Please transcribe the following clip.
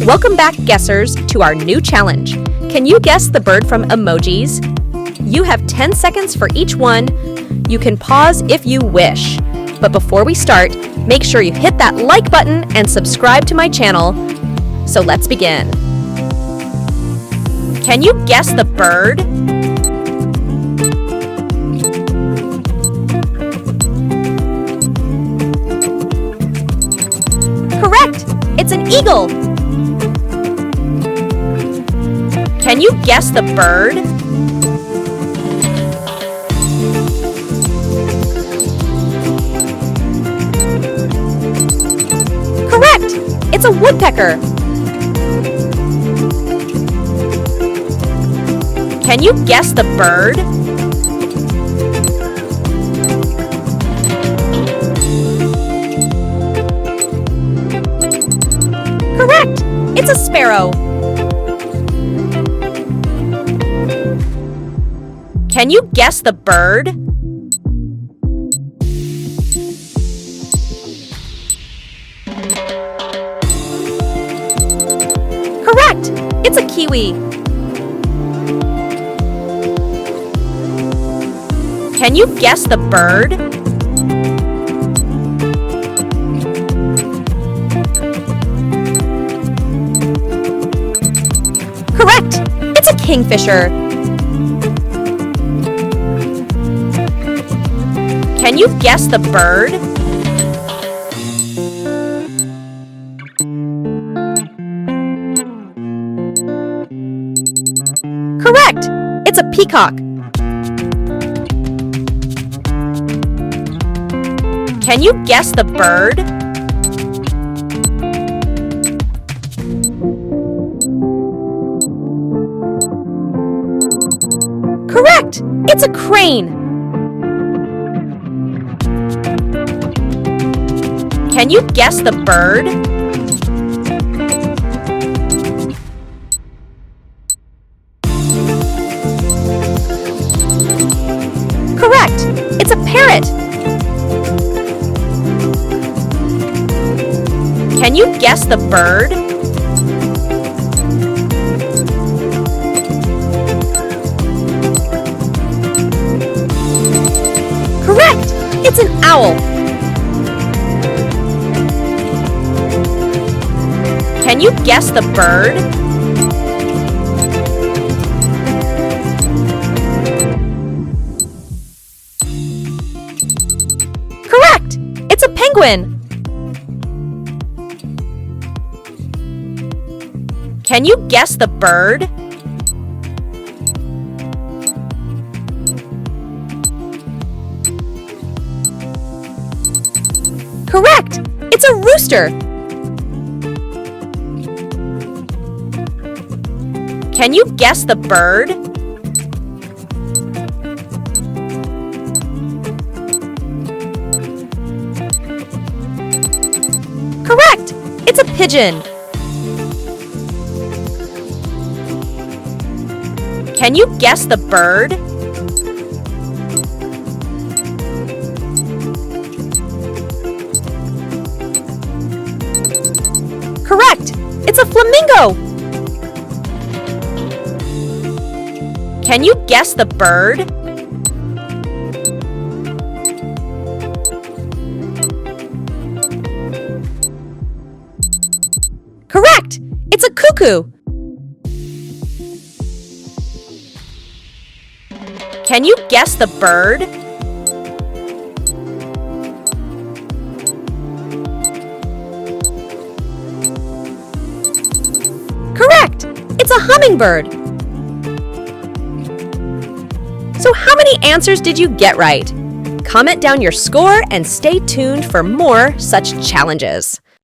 Welcome back, guessers, to our new challenge. Can you guess the bird from emojis? You have 10 seconds for each one. You can pause if you wish. But before we start, make sure you hit that like button and subscribe to my channel. So let's begin. Can you guess the bird? Correct! It's an eagle! Can you guess the bird? Correct! It's a woodpecker. Can you guess the bird? Correct! It's a sparrow. Can you guess the bird? Correct! It's a kiwi. Can you guess the bird? Correct! It's a kingfisher. Can you guess the bird? Correct! It's a peacock. Can you guess the bird? Correct! It's a crane. Can you guess the bird? Correct! It's a parrot. Can you guess the bird? Correct! It's an owl. Can you guess the bird? Correct! It's a penguin. Can you guess the bird? Correct! It's a rooster. Can you guess the bird? Correct! It's a pigeon. Can you guess the bird? Correct! It's a flamingo. Can you guess the bird? Correct! It's a cuckoo. Can you guess the bird? Correct! It's a hummingbird. So how many answers did you get right? Comment down your score and stay tuned for more such challenges.